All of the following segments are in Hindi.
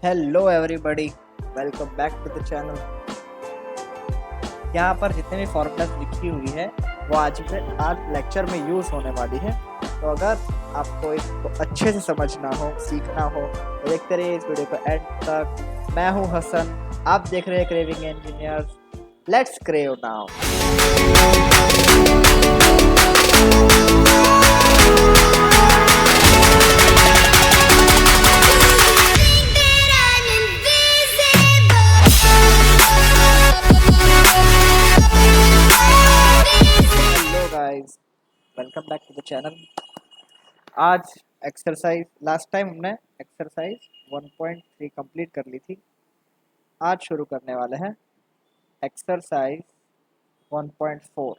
Hello everybody, welcome back to the channel. यहाँ पर जितने भी फॉर्मूलाज लिखी हुई है वो आज लेक्चर में यूज़ होने वाली है। तो अगर आपको इसको अच्छे से समझना हो, सीखना हो तो देखते रहिए इस वीडियो को एंड तक। मैं हूँ हसन, आप देख रहे हैं craving engineers. Let's crave now. Guys, welcome back to the channel. आज एक्सरसाइज, लास्ट टाइम हमने एक्सरसाइज 1.3 कंप्लीट कर ली थी। आज शुरू करने वाले हैं एक्सरसाइज 1.4।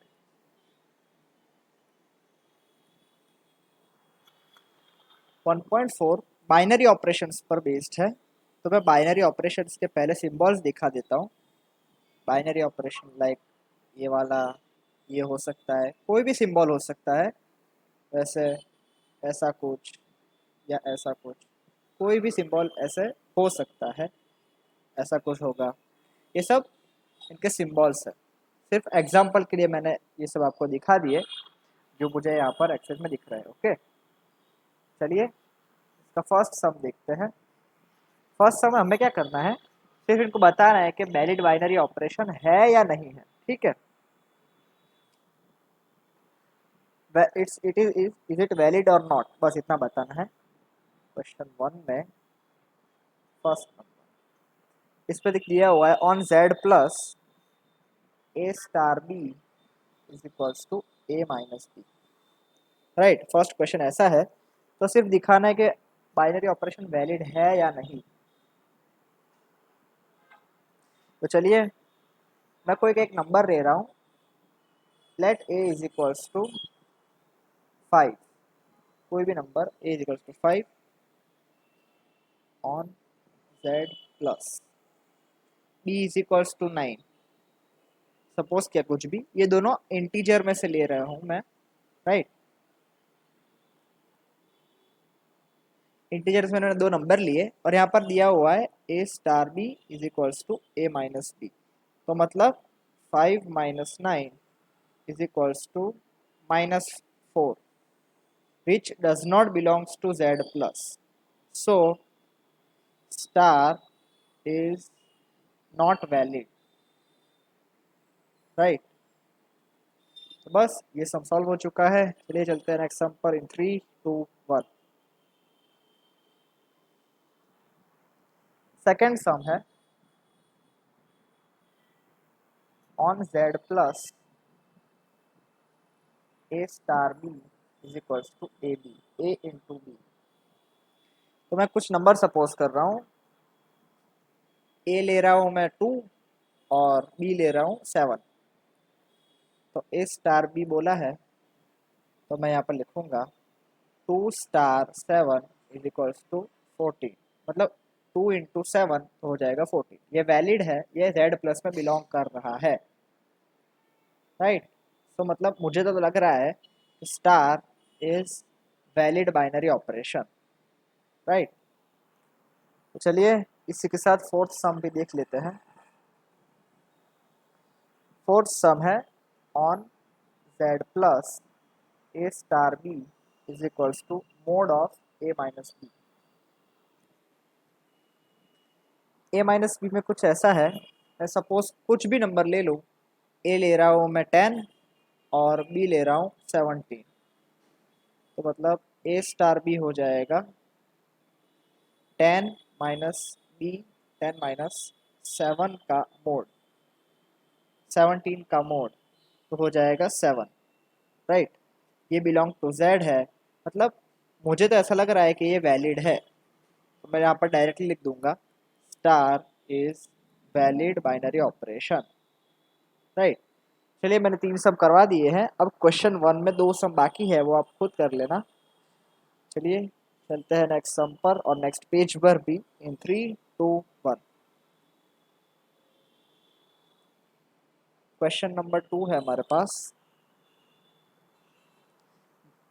1.4 बाइनरी ऑपरेशंस पर बेस्ड है। तो मैं बाइनरी ऑपरेशंस के पहले सिंबल्स दिखा देता हूँ। बाइनरी ऑपरेशन लाइक ये वाला, ये हो सकता है, कोई भी सिंबल हो सकता है। वैसे ऐसा कुछ या ऐसा कुछ, कोई भी सिंबल ऐसे हो सकता है। ऐसा कुछ होगा, ये सब इनके सिंबल्स है। सिर्फ एग्जांपल के लिए मैंने ये सब आपको दिखा दिए जो मुझे यहाँ पर एक्सेस में दिख रहा है। ओके, चलिए इसका फर्स्ट सम देखते हैं। फर्स्ट सम हमें क्या करना है, सिर्फ इनको बताना है कि वैलिड बाइनरी ऑपरेशन है या नहीं है। ठीक है, इज इट वैलिड और नॉट, बस इतना बताना है। क्वेश्चन 1 में फर्स्ट नंबर इस पे दिया हुआ है on Z plus a star B is equals to A minus B. Right, first question ऐसा है। तो सिर्फ दिखाना है कि बाइनरी ऑपरेशन वैलिड है या नहीं। तो चलिए मैं कोई एक नंबर ले रहा हूँ। Let a is equals to 5। कोई भी नंबर a is equals to 5 on Z plus b is equals to 9। Suppose क्या कुछ भी, ये दोनों इंटीजर में से ले रहा हूँ मैं। राइट, इंटीजर्स में मैंने दो नंबर लिए और यहाँ पर दिया हुआ है ए star B is equals to A minus B. तो मतलब 5 minus 9 is equals to -4, which does not belongs to Z plus. So star is not valid. Right? तो बस ये सम सॉल्व हो चुका है। चलिए चलते हैं नेक्स्ट सम पर इन 3, 2, 1। सेकेंड सम है on Z plus a star B is equals to a b, a into b. तो मैं कुछ नंबर सपोज कर रहा हूँ। ए ले रहा हूँ मैं 2 और बी ले रहा हूँ 7। तो ए स्टार बी बोला है तो मैं यहाँ पर लिखूंगा 2 स्टार 7 इज इक्वल्स टू 14। मतलब 2 इंटू 7 तो हो जाएगा 14। ये वैलिड है, ये जेड प्लस में बिलोंग कर रहा है। राइट, तो मतलब मुझे तो लग रहा है star is valid binary operation. Right, तो चलिए इसी के साथ फोर्थ सम भी देख लेते हैं। फोर्थ सम है on Z plus a star B is equals to mod of a minus b. A minus b में कुछ ऐसा है, मैं सपोज कुछ भी नंबर ले लूँ। ए ले रहा हूँ मैं 10 और बी ले रहा हूँ 17। तो मतलब ए स्टार बी हो जाएगा 10 माइनस बी, 10 माइनस 7 का मोड, 17 का मोड, तो हो जाएगा 7। राइट, ये बिलोंग टू जेड है। मतलब मुझे तो ऐसा लग रहा है कि ये वैलिड है। तो मैं यहाँ पर डायरेक्टली लिख दूंगा star is valid binary operation. Right, चलिए मैंने 3 सम करवा दिए हैं। अब क्वेश्चन 1 में 2 सम बाकी है, वो आप खुद कर लेना। चलिए चलते हैं नेक्स्ट सम पर और नेक्स्ट पेज पर भी इन 3, 2, 1। क्वेश्चन नंबर 2 है हमारे पास।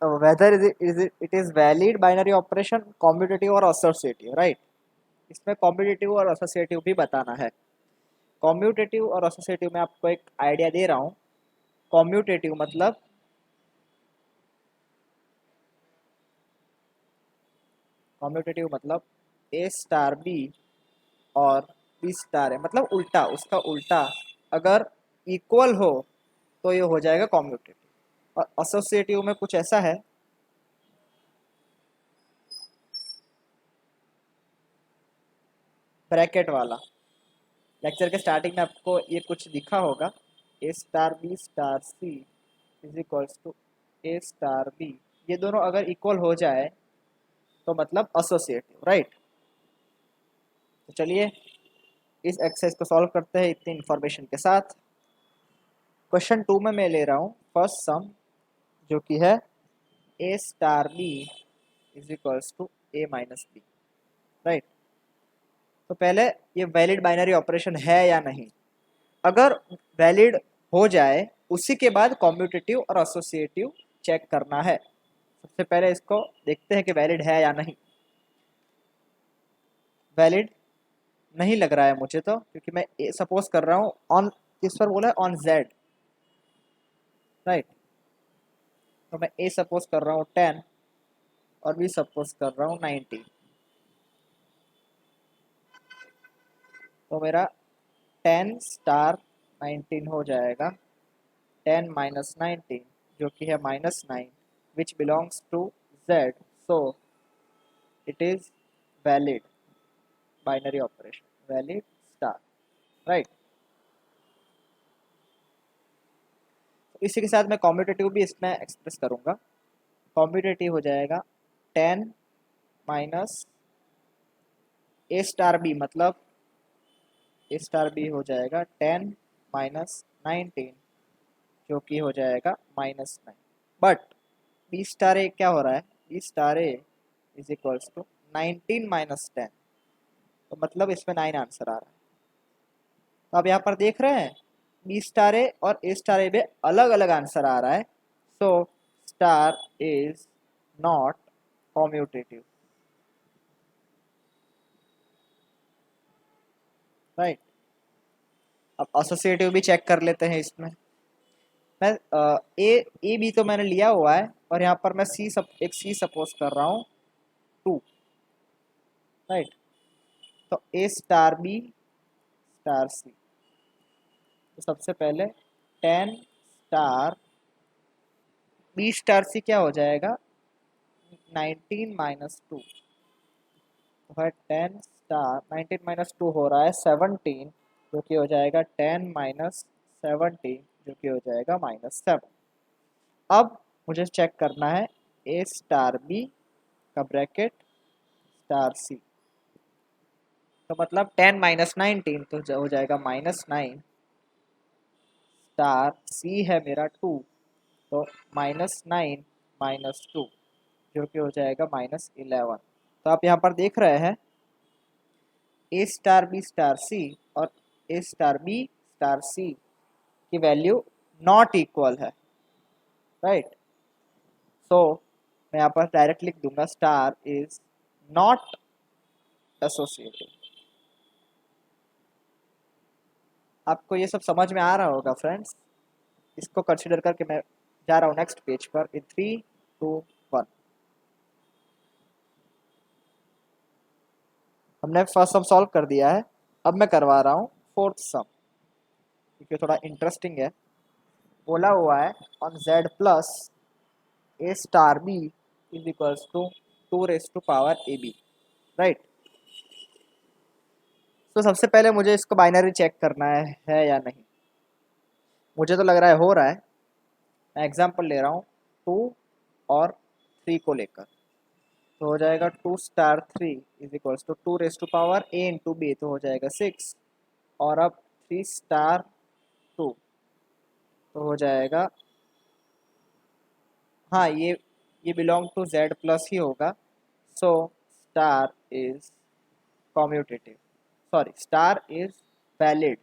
Whether it is valid binary operation, commutative और एसोसिएटिव। राइट, इसमें कॉम्पिटिटिव और एसोसिएटिव भी बताना है। कॉम्यूटेटिव और एसोसिएटिव में आपको एक आइडिया दे रहा हूँ। कॉम्यूटेटिव मतलब ए स्टार बी और बी स्टार है, मतलब उल्टा, उसका उल्टा अगर इक्वल हो तो ये हो जाएगा कॉम्यूटेटिव। और एसोसिएटिव में कुछ ऐसा है, ब्रैकेट वाला। लेक्चर के स्टार्टिंग में आपको ये कुछ दिखा होगा, A star B star C is equals to A star B. ये दोनों अगर इक्वल हो जाए तो मतलब एसोसिएटिव, राइट। तो चलिए इस एक्सरसाइज को सॉल्व करते हैं इतनी इन्फॉर्मेशन के साथ। क्वेश्चन 2 में मैं ले रहा हूँ फर्स्ट सम, जो कि है ए star B is equals to A minus B, right. तो पहले ये वैलिड बाइनरी ऑपरेशन है या नहीं। अगर वैलिड हो जाए उसी के बाद कॉम्यूटेटिव और एसोसिएटिव चेक करना है। सबसे पहले इसको देखते हैं कि वैलिड है या नहीं। वैलिड नहीं लग रहा है मुझे तो, क्योंकि मैं सपोज कर रहा हूँ ऑन, किस पर बोला है, ऑन जेड, राइट। तो मैं ए सपोज कर रहा हूँ 10 और बी सपोज कर रहा हूँ 90। तो मेरा 10 स्टार 19 हो जाएगा। 10 माइनस 19 जो कि है -9, which belongs to Z, so it is valid binary operation, valid star, right. इसी के साथ मैं कॉम्पिटेटिव भी इसमें एक्सप्रेस करूंगा। कॉम्पिटेटिव हो जाएगा 10 माइनस ए स्टार बी, मतलब ए स्टार बी हो जाएगा 10 माइनस 19 जो कि हो जाएगा -9। बट बी स्टार ए क्या हो रहा है, b star a is equals to 19 minus 10, तो मतलब इसमें 9 आंसर आ रहा है। तो आप यहाँ पर देख रहे हैं बी स्टार ए और ए स्टार ए में अलग अलग आंसर आ रहा है। So star is not commutative, right. अब एसोसिएटिव भी चेक कर लेते हैं इसमें। मैं ए ए बी तो मैंने लिया हुआ है और यहाँ पर मैं एक सी सपोज कर रहा हूँ 2, राइट। तो ए स्टार बी स्टार सी, तो सबसे पहले 10 स्टार बी स्टार सी क्या हो जाएगा, 19 माइनस 2, तो है 10 स्टार 19 माइनस 2 हो रहा है 17, जो कि हो जाएगा 10 माइनस 17 जो कि हो जाएगा -7। अब मुझे चेक करना है ए स्टार बी का ब्रैकेट स्टार सी, तो मतलब 10 माइनस 19 तो हो जाएगा -9, स्टार सी है मेरा 2, तो -9 -2 जो कि हो जाएगा -11। तो आप यहाँ पर देख रहे हैं ए स्टार बी स्टार सी और ए स्टार बी स्टार सी की वैल्यू नॉट इक्वल है, राइट। सो मैं यहाँ पर डायरेक्ट लिख दूंगा स्टार इज नॉट एसोसिएटिव। आपको ये सब समझ में आ रहा होगा फ्रेंड्स। इसको कंसिडर करके मैं जा रहा हूँ नेक्स्ट पेज पर इन 3 2 1। हमने फर्स्ट सम सॉल्व कर दिया है, अब मैं करवा रहा हूँ फोर्थ सम, क्योंकि थोड़ा इंटरेस्टिंग है। बोला हुआ है on Z plus a star B is equals to 2 raise to power a b, right. तो सबसे पहले मुझे इसको बाइनरी चेक करना है या नहीं। मुझे तो लग रहा है हो रहा है। मैं एग्जांपल ले रहा हूँ 2 और 3 को लेकर, तो हो जाएगा 2 star 3 is equals to 2 raise to power a into b, तो हो जाएगा 6। और अब 3 स्टार 2 तो हो जाएगा, हाँ ये बिलोंग टू जेड प्लस ही होगा। So star is commutative, sorry star is valid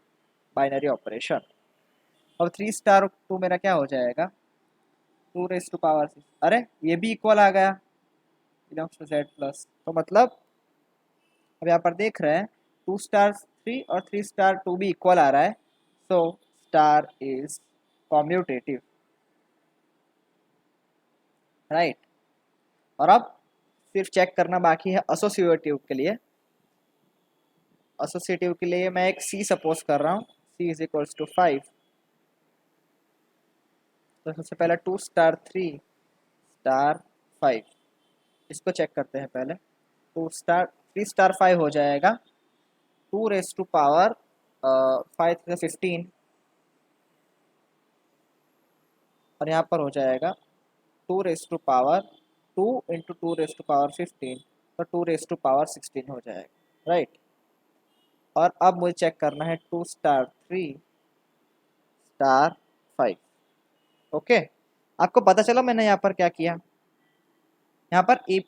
binary operation. अब 3 स्टार 2 मेरा क्या हो जाएगा, 2 रेस टू पावर 6, अरे ये भी इक्वल आ गया, बिलोंग्स टू जेड प्लस। तो मतलब अब यहाँ पर देख रहे हैं 2*3 और 3*2 भी इक्वल आ रहा है, so star is commutative, right. और अब सिर्फ चेक करना बाकी है एसोसिएटिव के लिए। एसोसिएटिव के लिए मैं एक सी सपोज कर रहा हूँ, सी इज इक्वल्स टू 5। तो सबसे पहले 2*3*5, इसको चेक करते हैं पहले। 3*5 हो जाएगा 2 5 से 15, और यहाँ पर हो जाएगा 2 इंटू 2 15, तो 2 16 हो जाएगा, राइट। और अब मुझे चेक करना है 2*3*5। ओके, आपको पता चला मैंने यहाँ पर क्या किया। यहाँ पर ए,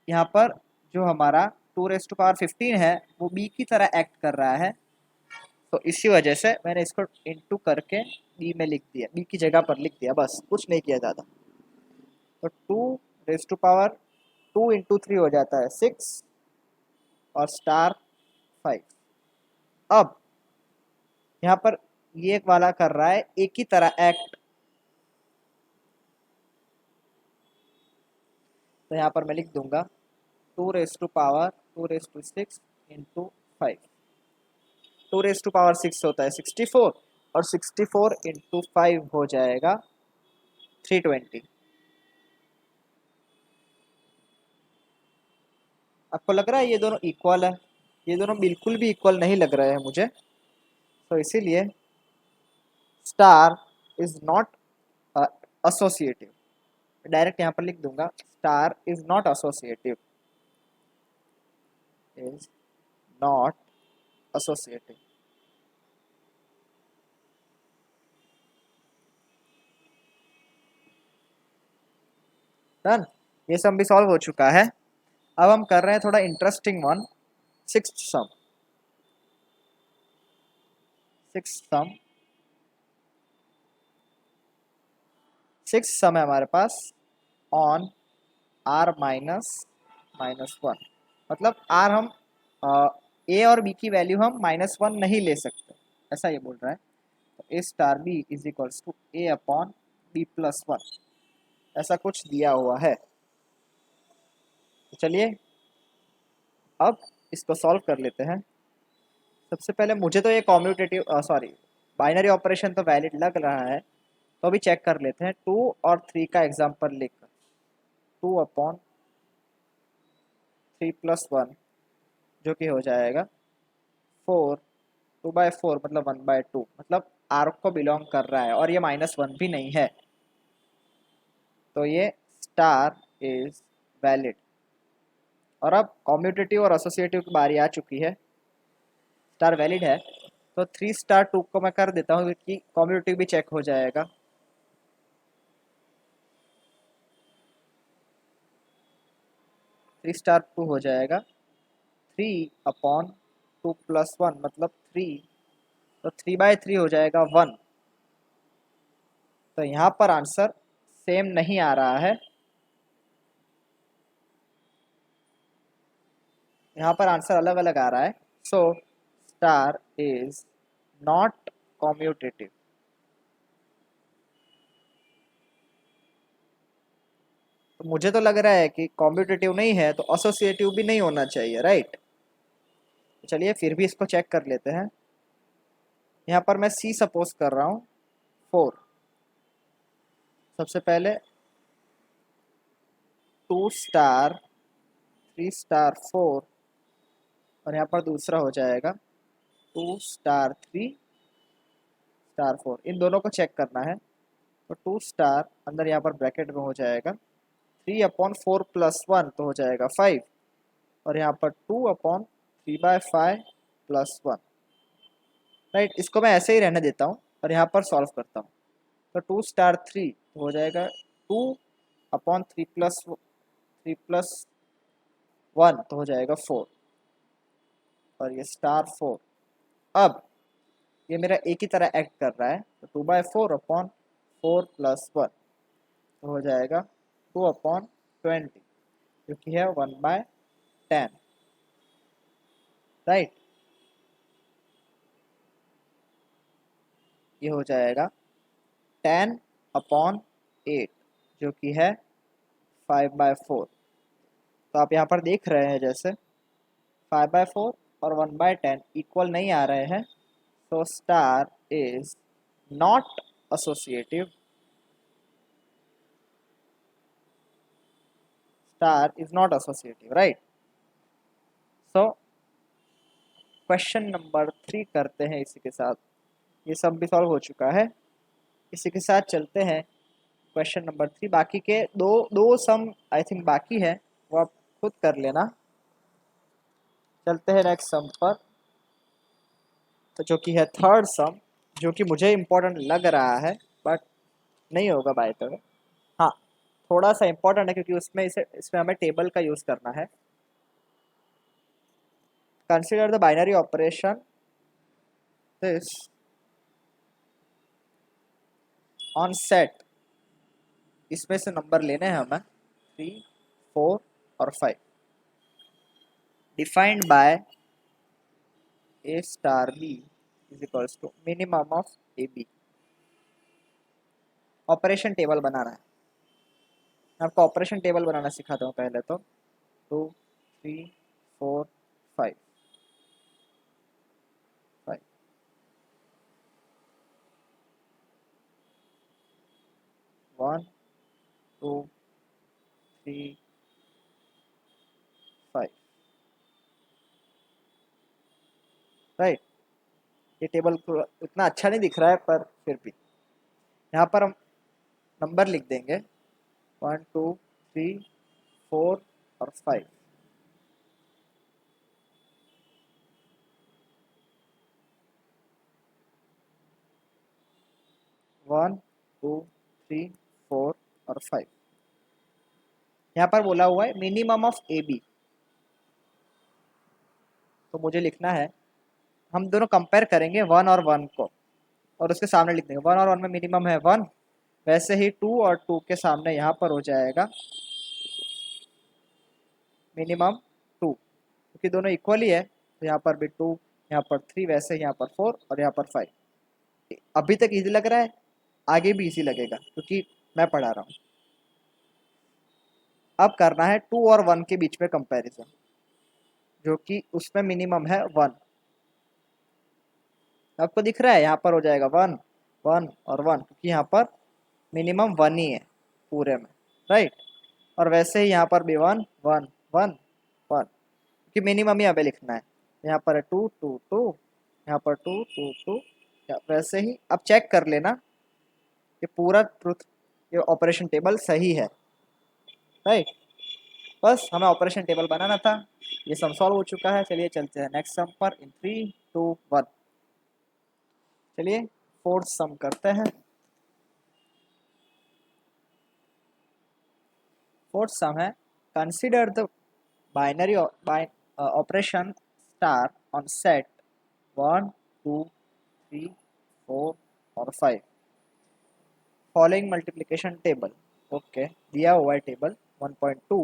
यहाँ पर जो हमारा 2 15 है वो बी की तरह एक्ट कर रहा है, तो इसी वजह से मैंने इसको इंटू करके बी में लिख दिया, बी की जगह पर लिख दिया, बस कुछ नहीं किया ज़्यादा। तो 2 इंटू 3 हो जाता है 6 और *5। अब यहाँ पर ये वाला कर रहा है एक ही तरह एक्ट, तो यहाँ पर मैं लिख दूंगा 2 6 इंटू 5। 2 6 होता है 64, और 64 इंटू 5 हो जाएगा 320। आपको लग रहा है ये दोनों इक्वल है? ये दोनों बिल्कुल भी इक्वल नहीं लग रहे हैं मुझे, तो इसीलिए star is not associative. Direct यहाँ पर लिख दूंगा star is not associative, is not associative. Done, ये सम भी सॉल्व हो चुका है। अब हम कर रहे हैं थोड़ा इंटरेस्टिंग वन, सिक्स्थ सम। सिक्स सम है हमारे पास ऑन r -1, मतलब r हम a और b की वैल्यू हम -1 नहीं ले सकते, ऐसा ये बोल रहा है। तो a*b is equals to a upon b+1, ऐसा कुछ दिया हुआ है। तो चलिए अब इसको सॉल्व कर लेते हैं। सबसे पहले मुझे तो ये कॉम्यूटेटिव सॉरी बाइनरी ऑपरेशन तो वैलिड लग रहा है, तो अभी चेक कर लेते हैं 2 और 3 का एग्जांपल लेकर। 2/3+1 जो कि हो जाएगा 4, 2/4 मतलब 1/2, मतलब आर को बिलोंग कर रहा है और ये -1 भी नहीं है, तो ये स्टार इज वैलिड। और अब कॉम्यूटेटिव और एसोसिएटिव की बारी आ चुकी है। स्टार वैलिड है तो 3*2 को मैं कर देता हूँ, क्योंकि कॉम्यूटेटिव भी चेक हो जाएगा। 3*2 हो जाएगा 3/2+1 मतलब 3, तो 3/3 हो जाएगा 1। तो यहाँ पर आंसर सेम नहीं आ रहा है, यहाँ पर आंसर अलग अलग आ रहा है, so star is not commutative. तो मुझे तो लग रहा है कि कॉम्यूटेटिव नहीं है तो एसोसिएटिव भी नहीं होना चाहिए, राइट। चलिए फिर भी इसको चेक कर लेते हैं। यहाँ पर मैं सी सपोज कर रहा हूँ 4। सबसे पहले 2*3*4, और यहाँ पर दूसरा हो जाएगा 2*3*4। इन दोनों को चेक करना है, तो 2 स्टार अंदर यहाँ पर ब्रैकेट में हो जाएगा 3/4+1 तो हो जाएगा 5, और यहाँ पर 2/3/5+1, राइट। इसको मैं ऐसे ही रहने देता हूँ और यहाँ पर सॉल्व करता हूँ। तो 2*3 तो हो जाएगा 2/3+1 तो हो जाएगा 4, और ये *4। अब ये मेरा एक ही तरह एक्ट कर रहा है, तो 2/4/4+1 तो हो जाएगा 2/20, जो कि है 1/10। राइट। ये हो जाएगा 10/8 जो कि है 5/4। तो आप यहाँ पर देख रहे हैं जैसे 5/4 और 1/10 इक्वल नहीं आ रहे हैं, so star is not associative. Star is not associative, right? So question number 3 करते हैं इसी के साथ। ये सब भी सॉल्व हो चुका है, इसी के साथ चलते हैं क्वेश्चन नंबर 3। बाकी के दो दो सम आई थिंक बाकी है, वो आप खुद कर लेना। चलते हैं नेक्स्ट सम पर, तो जो कि है थर्ड सम, जो कि मुझे इम्पोर्टेंट लग रहा है बट नहीं होगा बाय द वे। हाँ, थोड़ा सा इम्पोर्टेंट है क्योंकि इसमें हमें टेबल का यूज़ करना है। Consider the binary operation this on set. इसमें से नंबर लेने हैं हमें 3, 4 और 5 defined by A star B is equals to minimum of A B. Operation table बनाना है। मैं आपको ऑपरेशन टेबल बनाना सिखाता हूँ पहले तो। 2, 3, 4, 5 5 1, 2, 3, 5 राइट। ये टेबल इतना अच्छा नहीं दिख रहा है पर फिर भी यहाँ पर हम नंबर लिख देंगे 1, 2, 3, 4 और 5। 1, 2, 3, 4 और 5। यहाँ पर बोला हुआ है मिनिमम ऑफ ए बी, तो मुझे लिखना है, हम दोनों कंपेयर करेंगे 1 और 1 को, और उसके सामने लिख देंगे 1 और 1 में मिनिमम है 1, वैसे ही 2 और 2 के सामने यहाँ पर हो जाएगा मिनिमम 2, क्योंकि दोनों इक्वल ही है, तो यहाँ पर भी 2, यहाँ पर 3, वैसे यहाँ पर 4 और यहाँ पर 5। अभी तक इजी लग रहा है, आगे भी इजी लगेगा क्योंकि मैं पढ़ा रहा हूँ। अब करना है 2 और 1 के बीच में कंपैरिजन, जो कि उसमें मिनिमम है 1। आपको दिख रहा है यहाँ पर हो जाएगा 1, 1 और 1, क्योंकि यहाँ पर मिनिमम 1 ही है पूरे में, राइट। और वैसे ही यहाँ पर भी 1, 1, 1, 1, क्योंकि मिनिमम ही यहाँ पे लिखना है। यहाँ पर है 2, 2, 2, यहाँ पर 2, 2, 2, वैसे ही। अब चेक कर लेना ये पूरा ट्रुथ, ये ऑपरेशन टेबल सही है, राइट। बस हमें ऑपरेशन टेबल बनाना था, ये सम सॉल्व हो चुका है। चलिए चलते हैं नेक्स्ट सम पर इन 3, 2, 1। चलिए फोर्थ सम करते हैं। फोर्थ सम है consider the binary operation star on set 1, 2, 3, 4 और 5 फॉलोइंग मल्टीप्लिकेशन टेबल। ओके, दिया हुआ है टेबल 1.2,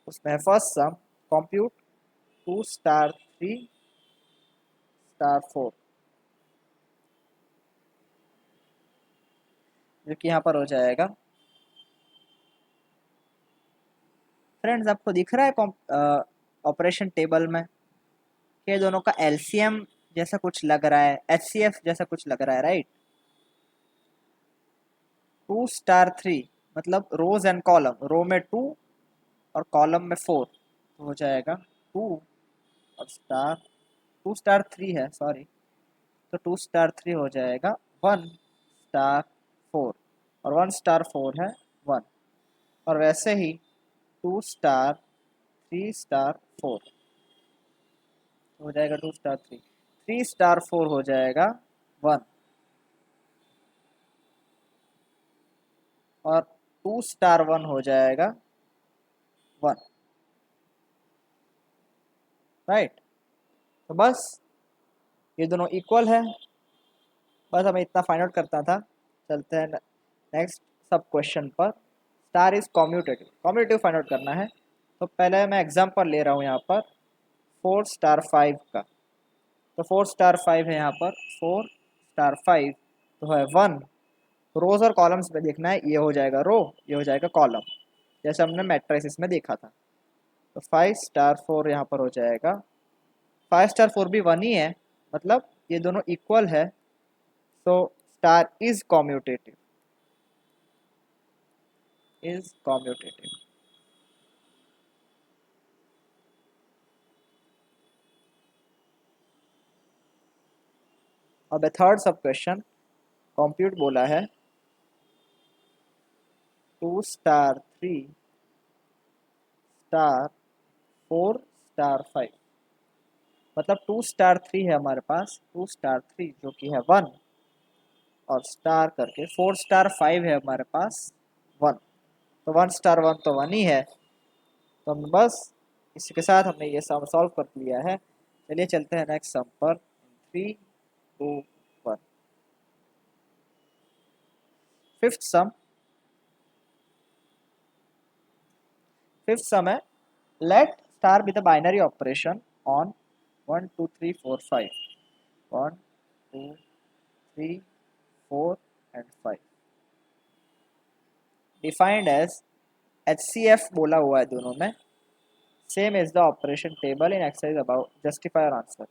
उसमें फर्स्ट सम कंप्यूट 2 स्टार 3 स्टार 4, जो कि यहाँ पर हो जाएगा। फ्रेंड्स आपको दिख रहा है ऑपरेशन टेबल में कि दोनों का एलसीएम जैसा कुछ लग रहा है, एचसीएफ जैसा कुछ लग रहा है, राइट। 2 स्टार 3 मतलब रोज एंड कॉलम, रो में 2 और कॉलम में 4, तो हो जाएगा 2 और स्टार 2 स्टार 3 है, सॉरी, तो 2 स्टार 3 हो जाएगा 1 स्टार 4, और 1 स्टार 4 है 1, और वैसे ही 2 स्टार 3 स्टार 4 हो जाएगा 2 स्टार 3, 3 स्टार 4 हो जाएगा 1, और 2 स्टार 1 हो जाएगा 1, राइट। तो बस ये दोनों इक्वल है, बस हमें इतना फाइंड आउट करना था। चलते हैं नेक्स्ट सब क्वेश्चन पर। Star is commutative, commutative find out करना है। तो पहले मैं एग्जांपल ले रहा हूँ यहाँ पर 4 स्टार 5 का, तो 4 स्टार 5 है यहाँ पर, 4 स्टार 5 तो है 1। रोज और कॉलम्स में देखना है, ये हो जाएगा रो, ये हो जाएगा कॉलम, जैसे हमने मैट्रिसेस में देखा था। तो 5 स्टार 4 यहाँ पर हो जाएगा, 5 स्टार 4 भी 1 ही है, मतलब ये दोनों इक्वल है, so star is commutative, is commutative. अब थर्ड सब क्वेश्चन कंप्यूट बोला है, 2 स्टार 3 स्टार 4 स्टार 5, मतलब 2 स्टार 3 है हमारे पास, 2 स्टार 3 जो कि है 1, और स्टार करके 4 स्टार 5 है हमारे पास 1, तो 1 स्टार 1 तो 1 ही है। तो हम बस इसके साथ हमने ये सम सॉल्व कर लिया है। चलिए चलते हैं नेक्स्ट सम पर, 3 2 1। फिफ्थ सम, फिफ्थ सम है, let star with the binary operation on 1 2 3 4 5, 1 2 3 4 and 5 defined as HCF बोला हुआ है दोनों में, same is the operation table in exercise about, justify और आंसर।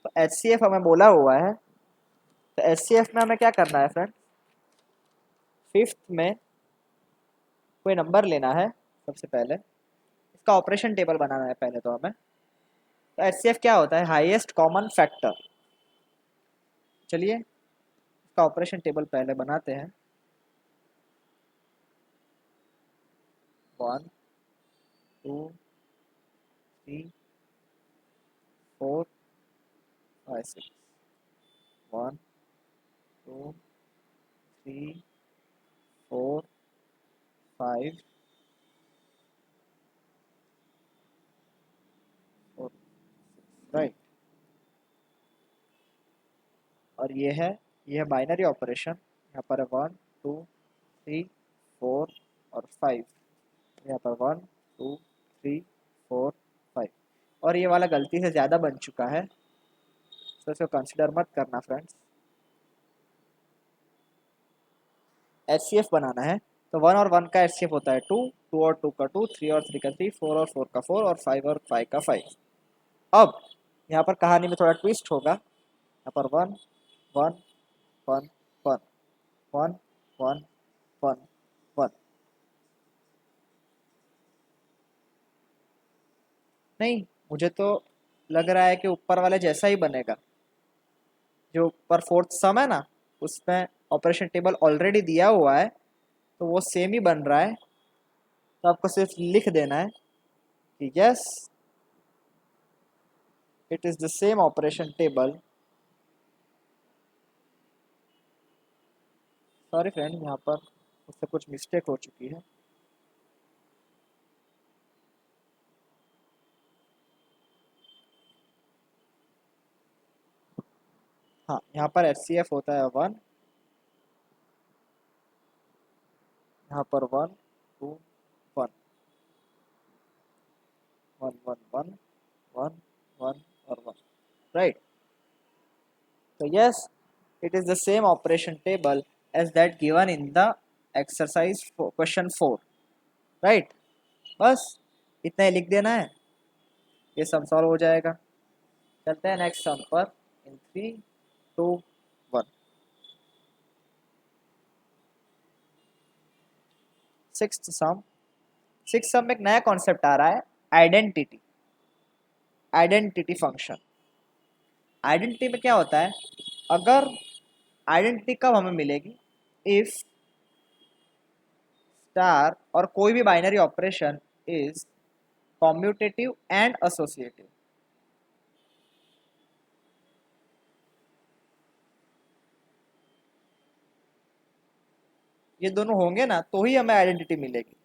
तो HCF हमें बोला हुआ है, तो HCF में हमें क्या करना है फ्रेंड, फिफ्थ में कोई नंबर लेना है, सबसे पहले इसका ऑपरेशन टेबल बनाना है पहले तो हमें। तो HCF क्या होता है, हाईएस्ट कॉमन फैक्टर। चलिए इसका ऑपरेशन टेबल पहले बनाते हैं, 1 2 3 4 5 6, 1 2 3 4 5 4, राइट। और ये है बाइनरी ऑपरेशन, यहाँ पर 1 2 3 4 और 5, यहाँ पर 1 2 3 4 5, और ये वाला गलती से ज़्यादा बन चुका है, तो इसको कंसिडर मत करना फ्रेंड्स। HCF बनाना है, तो 1 और 1 का HCF होता है 2, 2 और 2 का 2, 3 और 3 का 3, 4 और 4 का 4, और 5 और 5 का 5। अब यहाँ पर कहानी में थोड़ा ट्विस्ट होगा, यहाँ पर 1 1 1 1 1 1 1 1, नहीं मुझे तो लग रहा है कि ऊपर वाले जैसा ही बनेगा, जो ऊपर फोर्थ सम है ना, उसमें ऑपरेशन टेबल ऑलरेडी दिया हुआ है, तो वो सेम ही बन रहा है। तो आपको सिर्फ लिख देना है कि yes it is the same operation table. Sorry friend, यहाँ पर उससे कुछ मिस्टेक हो चुकी है। हाँ, यहाँ पर HCF होता है 1, यहाँ पर 1 2 1 1 1 1 1 1 और 1, राइट। तो yes it is the same operation table as that given in the exercise question 4, right. बस इतना ही लिख देना है, ये सम सॉल्व हो जाएगा। चलते हैं नेक्स्ट सम पर, इन 3 2 1। सिक्स्थ सम, सिक्स सम में एक नया कॉन्सेप्ट आ रहा है, आइडेंटिटी, आइडेंटिटी फंक्शन। आइडेंटिटी में क्या होता है, अगर आइडेंटिटी कब हमें मिलेगी, इफ स्टार और कोई भी binary operation is commutative and associative. ये दोनों होंगे ना तो ही हमें आइडेंटिटी मिलेगी।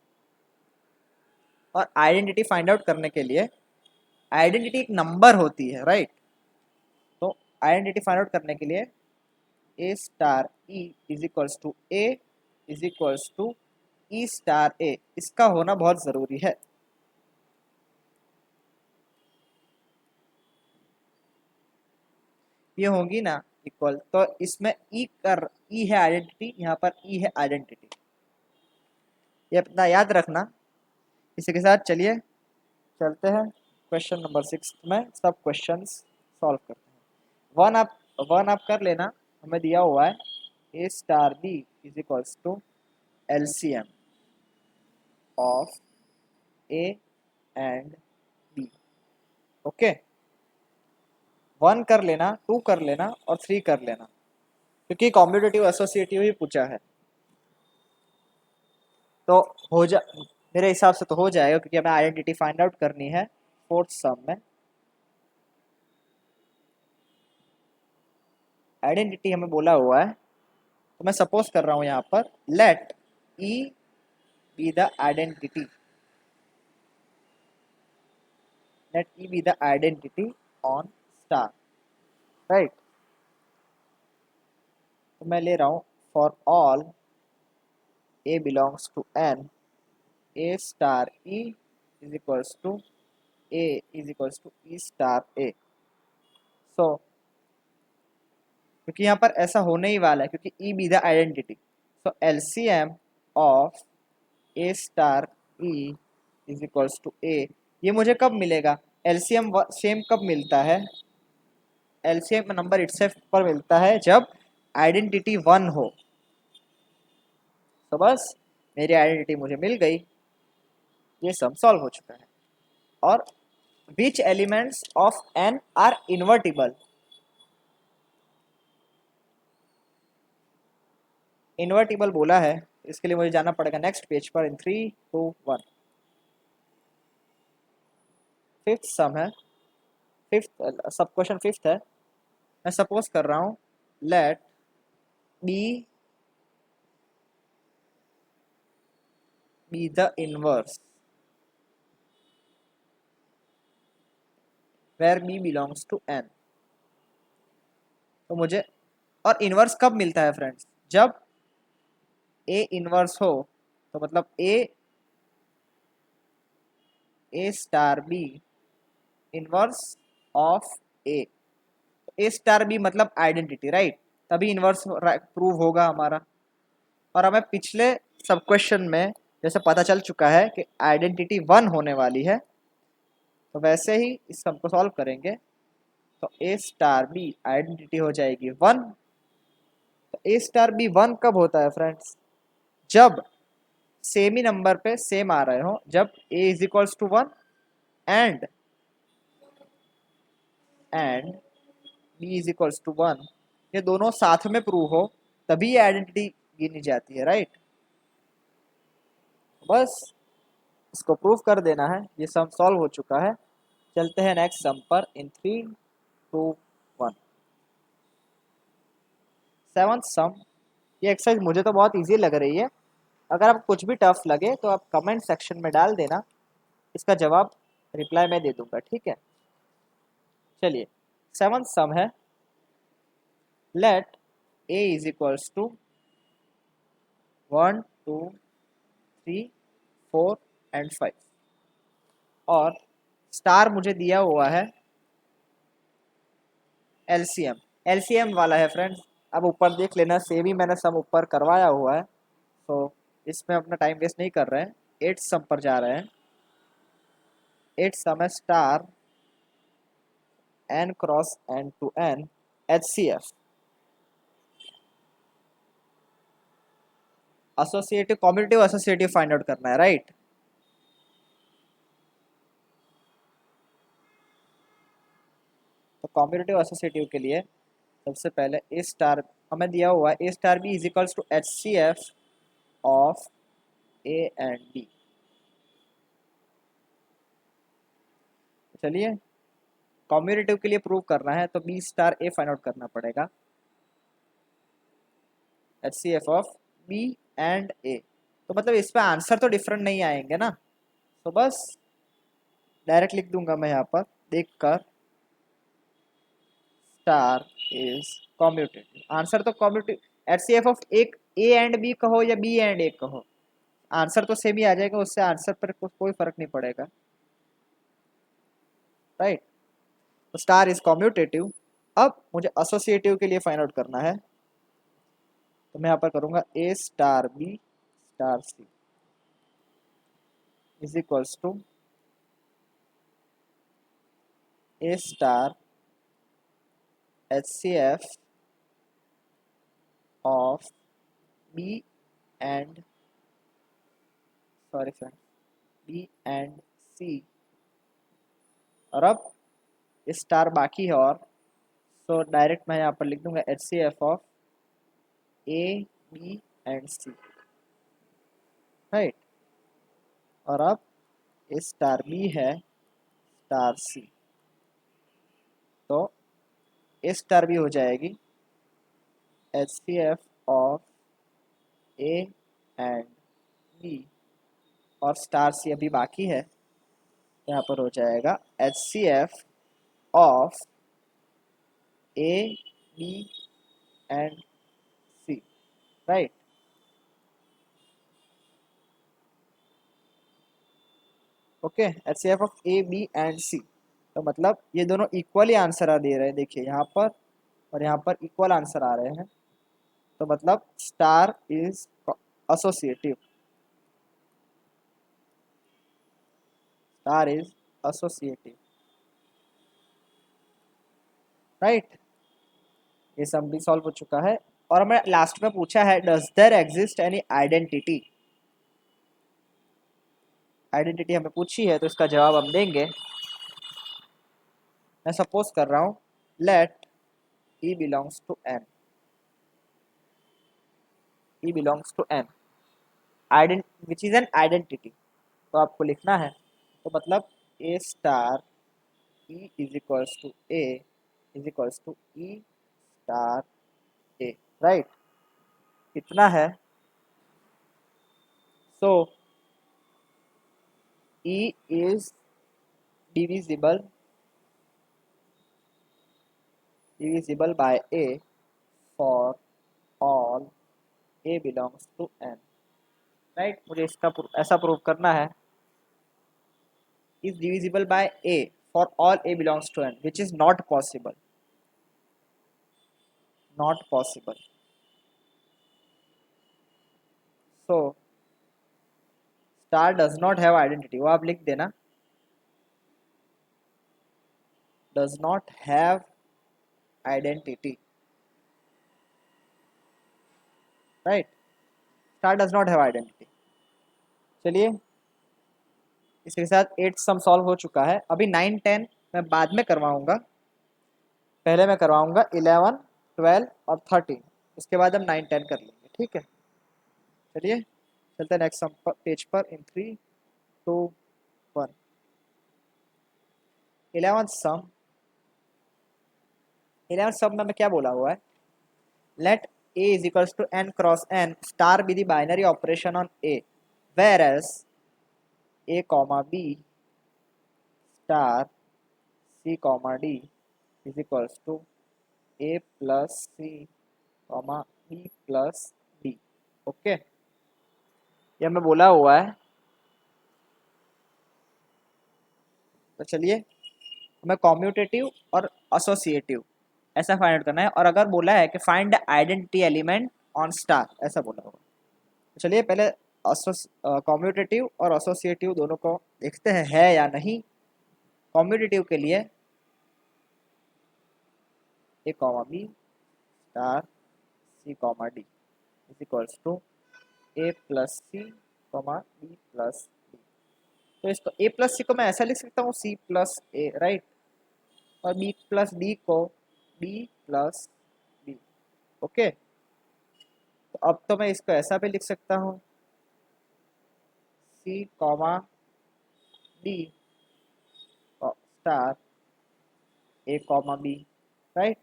और आइडेंटिटी फाइंड आउट करने के लिए, आइडेंटिटी एक नंबर होती है, राइट। तो आइडेंटिटी फाइंड आउट करने के लिए ए star E is equals to A is equals to E star A, इसका होना बहुत ज़रूरी है। ये होंगी ना इक्वल, तो इसमें ई है आइडेंटिटी, यहाँ पर ई है आइडेंटिटी, ये अपना याद रखना। इसी के साथ चलिए चलते हैं क्वेश्चन नंबर 6 में, सब क्वेश्चंस सॉल्व करते हैं। वन आप कर लेना, हमें दिया हुआ है ए star B is equals to LCM of A and B. Okay, 1 कर लेना, 2 कर लेना और 3 कर लेना, क्योंकि कॉम्पिटिटिव एसोसिएटिव ही पूछा है। तो हो जा मेरे हिसाब से तो हो जाएगा, क्योंकि हमें आइडेंटिटी फाइंड आउट करनी है फोर्थ सम में। आइडेंटिटी हमें बोला हुआ है, तो मैं सपोज कर रहा हूं यहाँ पर let E be the identity, let E be the identity on star, right. तो मैं ले रहा हूँ for all A belongs to N, A star E is equals to A is equals to E star A. So क्योंकि यहाँ पर ऐसा होने ही वाला है, क्योंकि E be the identity, so LCM of A star E is equals to A. ये मुझे कब मिलेगा? एलसीएम सेम कब मिलता है? एलसीएम नंबर इटसेल्फ पर मिलता है जब आइडेंटिटी 1 हो। तो बस मेरी आइडेंटिटी मुझे मिल गई, ये सम सॉल्व हो चुका है। और which elements of N are invertible, invertible बोला है, इसके लिए मुझे जाना पड़ेगा नेक्स्ट पेज पर इन 3, 2, 1। फिफ्थ सम है, फिफ्थ सब क्वेश्चन फिफ्थ है। मैं सपोज कर रहा हूँ let b be the inverse where b belongs to N. तो मुझे, और इनवर्स कब मिलता है फ्रेंड्स? जब ए इनवर्स हो, तो मतलब ए star B inverse of A, A star B मतलब आइडेंटिटी, राइट, तभी इनवर्स प्रूव होगा हमारा। और हमें पिछले सब क्वेश्चन में जैसे पता चल चुका है कि आइडेंटिटी 1 होने वाली है, तो वैसे ही इस सम को सॉल्व करेंगे तो ए स्टार बी आइडेंटिटी हो जाएगी 1। तो ए स्टार बी 1 कब होता है फ्रेंड्स? जब सेम ही नंबर पे सेम आ रहे हो, जब A is equals to 1 and B is equals to 1, ये दोनों साथ में प्रूव हो, तभी ये आइडेंटिटी गिनी जाती है, राइट। बस इसको प्रूव कर देना है, ये सम सॉल्व हो चुका है। चलते हैं नेक्स्ट सम पर इन 3, 2, 1। सेवंथ सम, ये एक्सरसाइज मुझे तो बहुत इजी लग रही है, अगर आपको कुछ भी टफ लगे तो आप कमेंट सेक्शन में डाल देना, इसका जवाब रिप्लाई में दे दूंगा, ठीक है। चलिए सेवंथ सम है let a is equals to 1, 2, 3, 4 and 5, और स्टार मुझे दिया हुआ है एलसीएम, एलसीएम वाला है फ्रेंड्स। अब ऊपर देख लेना, सेम ही मैंने सम ऊपर करवाया हुआ है, तो इसमें अपना टाइम वेस्ट नहीं कर रहे हैं, 8 सम पर जा रहे हैं। 8 सम है star N cross N to N HCF, associative competitive associative find out करना है, राइट। तो कॉम्पिटिटिव एसोसिएटिव के लिए सबसे पहले ए स्टार हमें दिया हुआ है, ए star B is equals to H C F of A and B. चलिए कॉम्पिटिटिव के लिए प्रूव करना है, तो B star A find out करना पड़ेगा, H C F of B and A. तो मतलब इस पे आंसर तो डिफरेंट नहीं आएंगे ना, तो बस डायरेक्ट लिख दूंगा मैं यहाँ पर देख कर, स्टार इज कॉम्पिटिटिव। आंसर तो competitive H C F of एक ए एंड बी कहो या बी एंड ए कहो, आंसर तो सेम ही आ जाएगा, उससे आंसर पर कोई फर्क नहीं पड़ेगा, राइट। तो स्टार इज कॉम्पिटिटिव अब मुझे एसोसिएटिव के लिए फाइंड आउट करना है, तो मैं यहाँ पर करूँगा A star B star C is equals to A star HCF of B and sorry friend B and C. और अब स्टार बाकी है, और सो डायरेक्ट मैं यहाँ पर लिख दूंगा HCF of A B and C, right. और अब स्टार बी है स्टार सी, तो स्टार बी हो जाएगी HCF of A and B, और स्टार सी अभी बाकी है, यहाँ पर हो जाएगा HCF of A B and C, right. Okay, HCF of A B and C, तो मतलब ये दोनों इक्वली आंसर दे रहे हैं, देखिए यहाँ पर और यहाँ पर इक्वल आंसर आ रहे हैं, तो मतलब star is associative, star is associative, right. ये सब भी सॉल्व हो चुका है। और हमें लास्ट में पूछा है does there exist any identity, identity हमें पूछी है, तो इसका जवाब हम देंगे। मैं सपोज कर रहा हूँ let e belongs to n, e belongs to n which is an identity, तो आपको लिखना है, तो मतलब ए star E is equals to A is equals to E star a, right. कितना है, so e is divisible by a for all a belongs to n, right. मुझे इसका ऐसा प्रूव करना है, is divisible by a for all a belongs to n, which is not possible, not possible। so star does not have identity, वो आप लिख देना, does not have identity, right। star does not have identity। चलिए, इसके साथ 8 सम सॉल्व हो चुका है। अभी 9 10 मैं बाद में करवाऊंगा, पहले मैं करवाऊंगा 11 12 और 13, उसके बाद हम 9 10 कर लेंगे, ठीक है। चलिए चलते हैं नेक्स्ट सम पेज पर इन 3 2 1। 11th सम, 11th सम में क्या बोला हुआ है, late a is equals to n cross n star be the binary operation on a whereas a comma b star c comma d is equals to a plus c comma b plus d। Okay, ये हमें बोला हुआ है, तो चलिए हमें कॉम्यूटेटिव और एसोसिएटिव ऐसा फाइंड आउट करना है। और अगर बोला है कि find the identity element on star, ऐसा बोला होगा, तो चलिए पहले कॉम्यूटेटिव और एसोसिएटिव दोनों को देखते हैं है या नहीं। कॉम्यूटेटिव के लिए a comma b star c comma d is equals to a plus c comma b plus d. तो इसको ए प्लस सी को मैं ऐसा लिख सकता हूँ सी प्लस ए, राइट, और बी प्लस डी को बी प्लस बी। ओके, तो अब तो मैं इसको ऐसा भी लिख सकता हूँ सी कॉमा डी स्टार ए कॉमा बी, राइट।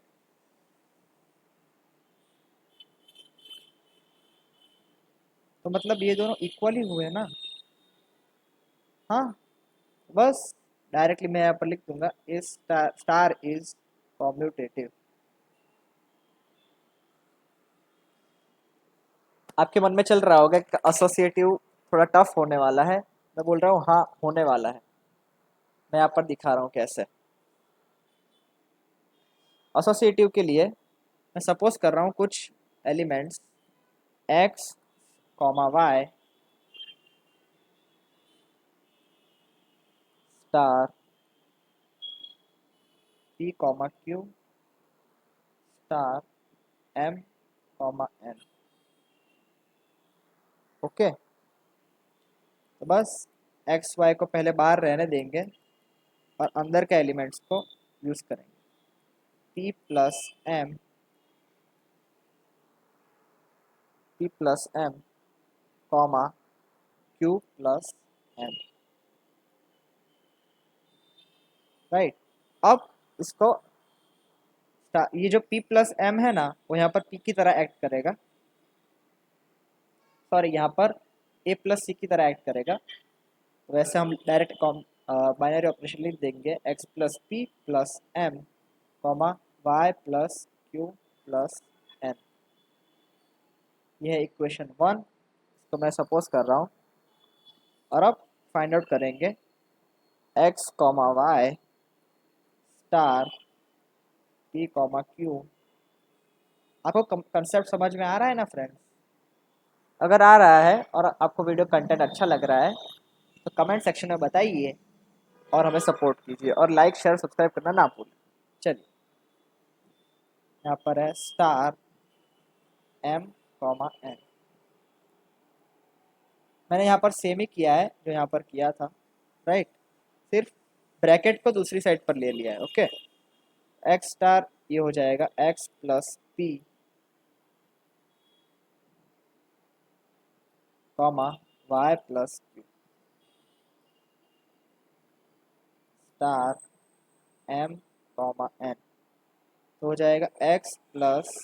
तो मतलब ये दोनों इक्वल ही हुए ना, हाँ। बस डायरेक्टली मैं यहाँ पर लिख दूंगा इस स्टार इज कॉम्यूटेटिव। आपके मन में चल रहा होगा कि एसोसिएटिव थोड़ा टफ होने वाला है, मैं बोल रहा हूँ हाँ होने वाला है। मैं यहाँ पर दिखा रहा हूँ कैसे। एसोसिएटिव के लिए मैं सपोज कर रहा हूँ कुछ elements x, y star p, q star m, n। Okay, तो बस x y को पहले बाहर रहने देंगे और अंदर के एलिमेंट्स को यूज़ करेंगे। p plus m, q plus n। Right, अब इसको ये जो p प्लस m है ना, वो यहाँ पर p की तरह एक्ट करेगा, सॉरी यहाँ पर a प्लस c की तरह एक्ट करेगा। तो वैसे हम डायरेक्ट बाइनरी ऑपरेशन लिख देंगे x plus P plus m, y plus Q plus n। यह है इक्वेशन 1, इसको मैं सपोज कर रहा हूँ। और अब फाइंड आउट करेंगे x, y star p, q। आपको कंसेप्ट समझ में आ रहा है ना फ्रेंड्स? अगर आ रहा है और आपको वीडियो कंटेंट अच्छा लग रहा है तो कमेंट सेक्शन में बताइए और हमें सपोर्ट कीजिए और लाइक शेयर सब्सक्राइब करना ना भूलें। चलिए, यहाँ पर है स्टार m, n। मैंने यहाँ पर सेम ही किया है जो यहाँ पर किया था, राइट, सिर्फ ब्रैकेट को दूसरी साइड पर ले लिया है। ओके, x स्टार ये हो जाएगा x plus P, y plus Q star m, n। तो हो जाएगा x plus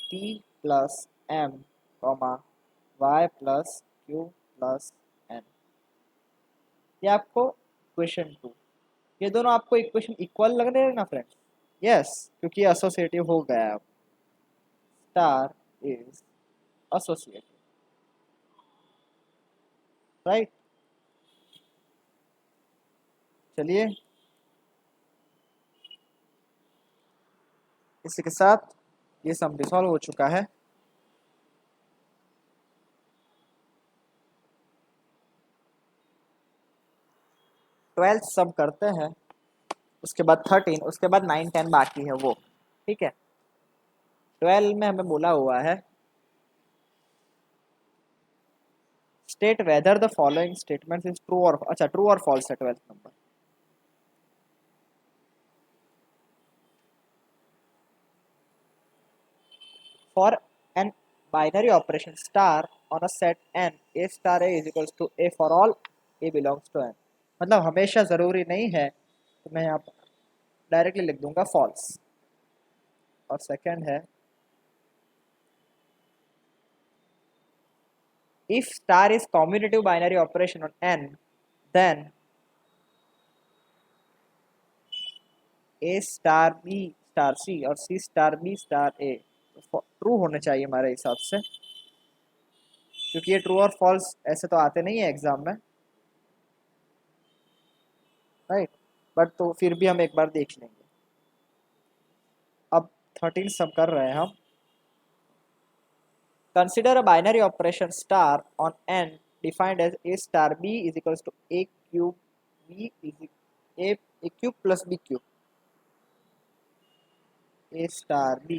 p plus m, y plus Q plus n। ये आपको इक्वेशन 2, ये दोनों आपको इक्वेशन इक्वल लग रहे हैं ना फ्रेंड्स? यस, क्योंकि ये एसोसिएटिव हो गया है अब। Star is associative, right. चलिए, इसी के साथ ये सम भी सॉल्व हो चुका है। ट्वेल्थ सम करते हैं, उसके बाद 13, उसके बाद 9 10 बाकी है वो, ठीक है। 12 में हमें बोला हुआ है state whether the following statement is true और, अच्छा, ट्रू और फॉल्स है 12th number. For an binary operation star on a set n, a star a is equals to a for all a belongs to n। मतलब हमेशा ज़रूरी नहीं है, तो मैं यहाँ पर डायरेक्टली लिख दूंगा फॉल्स। और सेकंड है if star is commutative binary operation on n, then a star b star c और c star b star a true होने चाहिए हमारे हिसाब से, क्योंकि ये ट्रू और फॉल्स ऐसे तो आते नहीं है एग्जाम में, राइट। बट तो फिर भी हम एक बार देख लेंगे। अब 13 सम कर रहे हैं हम। Consider a binary operation star on n defined as a star b is equals to a cube b is a cube plus b cube, a star b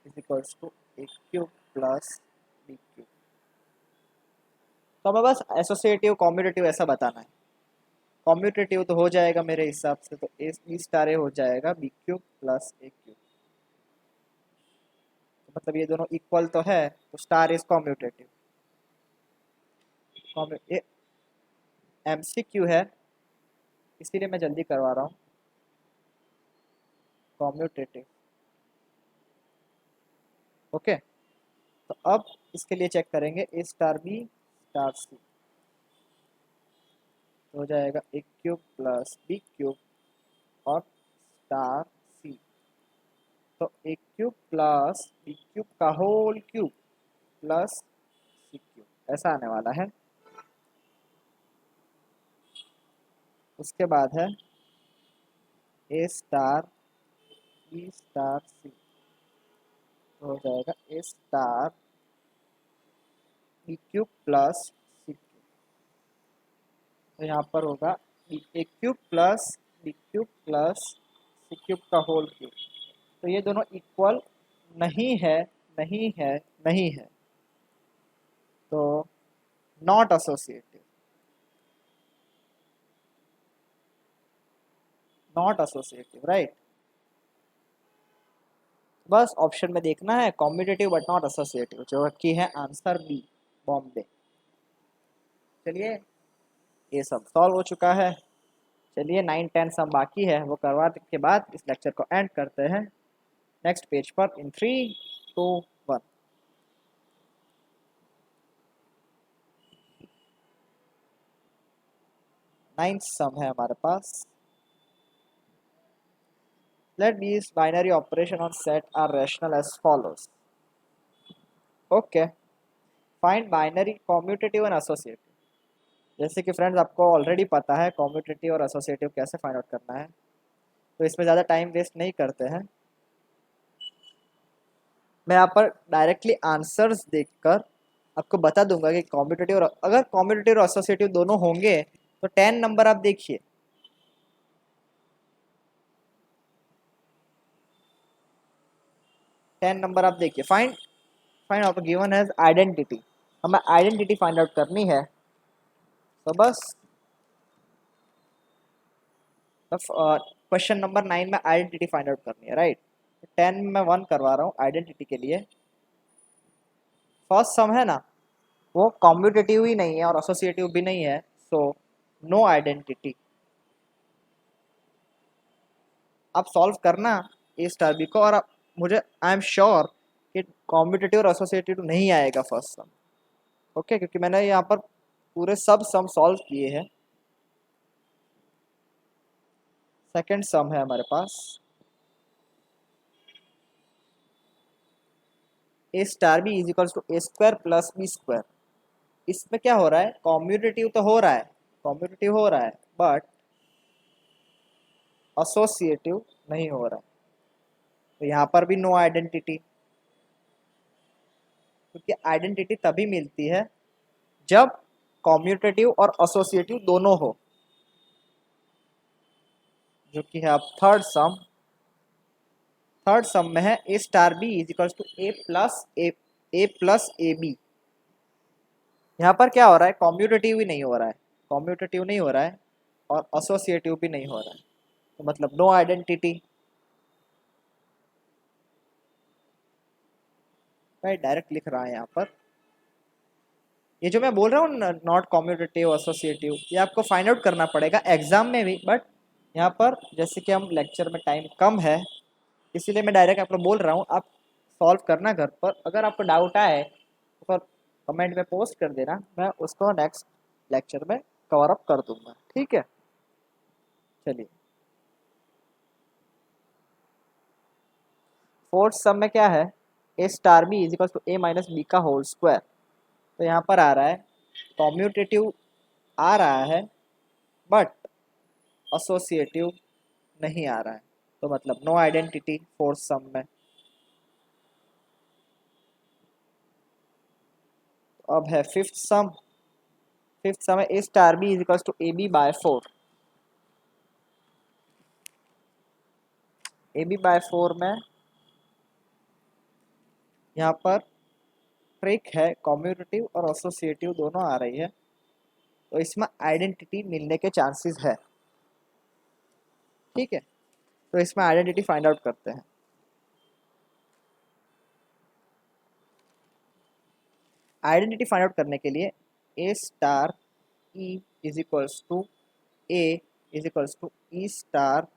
is equals to a cube plus b cube. तो हमें बस एसोसिएटिव कॉम्यूटेटिव ऐसा बताना है। कॉम्यूटेटिव तो हो जाएगा मेरे हिसाब से, तो ए बी स्टार ए हो जाएगा बी क्यूब प्लस ए क्यूब। तो मतलब ये दोनों इक्वल तो है, तो स्टार इज कॉम्यूटेटिव। ये एमसीक्यू है, इसीलिए मैं जल्दी करवा रहा हूँ। Commutative, okay. तो अब इसके लिए चेक करेंगे ए स्टार बी स्टार सी, तो हो जाएगा ए क्यूब प्लस बी क्यूब और स्टार सी, तो ए क्यूब प्लस बी क्यूब का whole cube plus c cube, ऐसा आने वाला है। उसके बाद है ए स्टार ई स्टार सी, तो हो जाएगा a star b cube plus c cube. तो यहाँ पर होगा a cube plus b cube plus c cube का होल क्यूब। तो ये दोनों इक्वल नहीं है, नहीं है, नहीं है, तो not associative, not associative, right. बस ऑप्शन में देखना है कॉम्पिटिटिव बट नॉट एसोसिएटिव, जो कि है आंसर बी, बॉम्बे। चलिए ये सब सॉल्व हो चुका है। चलिए 9 10 सम बाकी है, वो करवाने के बाद इस लेक्चर को एंड करते हैं। नेक्स्ट पेज पर इन 3 2 1। 9th सम है हमारे पास। Let these binary operation on set are rational as follows. Okay, find binary commutative and associative। जैसे कि फ्रेंड्स आपको ऑलरेडी पता है कॉम्यूटेटिव और एसोसिएटिव कैसे फाइंड आउट करना है, तो इसमें ज़्यादा टाइम वेस्ट नहीं करते हैं। मैं यहाँ पर डायरेक्टली आंसर्स देखकर आपको बता दूंगा कि कॉम्यूटेटिव और अगर कॉम्यूटेटिव और एसोसिएटिव दोनों होंगे तो 10 नंबर आप देखिए, 10 नंबर आप देखिए। Find find out given has identity, हमें आइडेंटिटी फाइंड आउट करनी है। तो बस क्वेश्चन नंबर 9 में आइडेंटिटी फाइंड आउट करनी है, राइट। 10 में 1 करवा रहा हूँ आइडेंटिटी के लिए। फर्स्ट सम है ना, वो कॉम्यूटेटिव ही नहीं है और एसोसिएटिव भी नहीं है, सो नो आइडेंटिटी। आप सॉल्व करना ए स्टार बी को, और मुझे आई एम श्योर कि कॉम्यूटेटिव और एसोसिएटिव नहीं आएगा फर्स्ट सम। ओके, क्योंकि मैंने यहाँ पर पूरे सब सम सॉल्व किए हैं। सेकंड सम है हमारे पास, a star B is equals to a square plus b square. इसमें क्या हो रहा है, कॉम्यूटेटिव तो हो रहा है, कॉम्यूटेटिव हो रहा है, बट एसोसिएटिव नहीं हो रहा है। तो यहाँ पर भी नो आइडेंटिटी, क्योंकि आइडेंटिटी तभी मिलती है जब कॉम्यूटेटिव और एसोसिएटिव दोनों हो, जो कि है अब थर्ड सम। थर्ड सम में है ए star B is equals to a plus a b. यहाँ पर क्या हो रहा है, कॉम्यूटेटिव ही नहीं हो रहा है, कॉम्यूटेटिव नहीं हो रहा है और एसोसिएटिव भी नहीं हो रहा है, तो मतलब नो आइडेंटिटी, राइट। डायरेक्ट लिख रहा है यहाँ पर। ये जो मैं बोल रहा हूँ नॉट कॉम्यूटेटिव एसोसिएटिव, ये आपको फाइंड आउट करना पड़ेगा एग्जाम में भी, बट यहाँ पर जैसे कि हम लेक्चर में टाइम कम है, इसीलिए मैं डायरेक्ट आपको बोल रहा हूँ, आप सॉल्व करना घर पर। अगर आपको डाउट आए तो कमेंट में पोस्ट कर देना, मैं उसको नेक्स्ट लेक्चर में कवर अप कर दूंगा, ठीक है। चलिए फोर्थ सम में क्या है, ए star B is equal to A minus b का होल स्क्वायर। तो यहाँ पर आ रहा है कॉम्यूटेटिव आ रहा है बट एसोसिएटिव नहीं आ रहा है, तो मतलब नो आइडेंटिटी फोर्थ सम में। तो अब है फिफ्थ सम। फिफ्थ सम है ए star B is equal to a b by 4। A b by 4 में यहाँ पर ट्रिक है, कॉम्यूटेटिव और एसोसिएटिव दोनों आ रही है, तो इसमें आइडेंटिटी मिलने के चांसेस है, ठीक है। तो इसमें आइडेंटिटी फाइंड आउट करते हैं। आइडेंटिटी फाइंड आउट करने के लिए ए star E is equals to A is equals to E star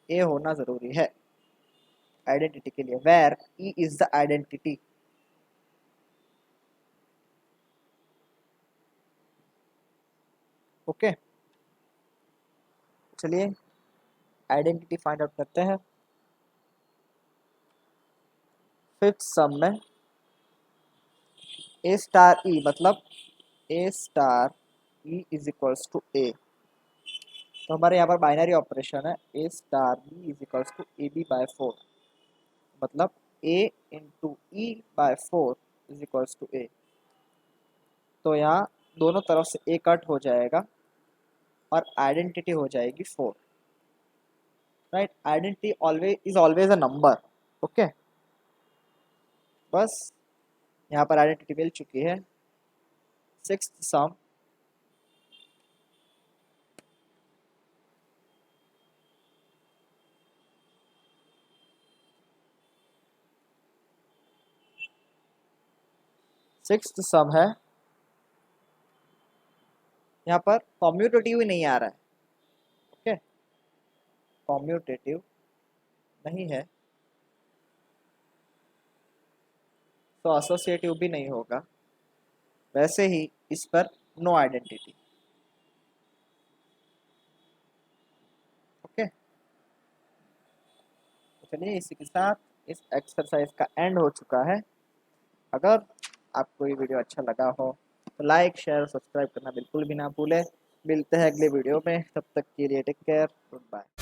a होना ज़रूरी है आइडेंटिटी के लिए, where e is the identity. Okay, चलिए आइडेंटिटी फाइंड आउट करते हैं। फिफ्थ सम में ए स्टार ई मतलब ए star E is equals to a, तो हमारे यहाँ पर बाइनरी ऑपरेशन है ए star B is equals to a b by 4, मतलब a into E bye 4 is equals to a. तो यहाँ दोनों तरफ से ए कट हो जाएगा और आइडेंटिटी हो जाएगी 4, right. Identity always is always a number, okay. बस यहाँ पर आइडेंटिटी मिल चुकी है। सिक्स्थ सम, सिक्स्थ सम है, यहाँ पर कॉम्यूटेटिव ही नहीं आ रहा है, ओके। कॉम्यूटेटिव नहीं है तो एसोसिएटिव भी नहीं होगा। वैसे ही इस पर नो आइडेंटिटी, ओके। तो चलिए इसी के साथ इस एक्सरसाइज का एंड हो चुका है। अगर आपको ये वीडियो अच्छा लगा हो तो लाइक शेयर सब्सक्राइब करना बिल्कुल भी ना भूलें। मिलते हैं अगले वीडियो में, तब तक के लिए टेक केयर, गुड बाय।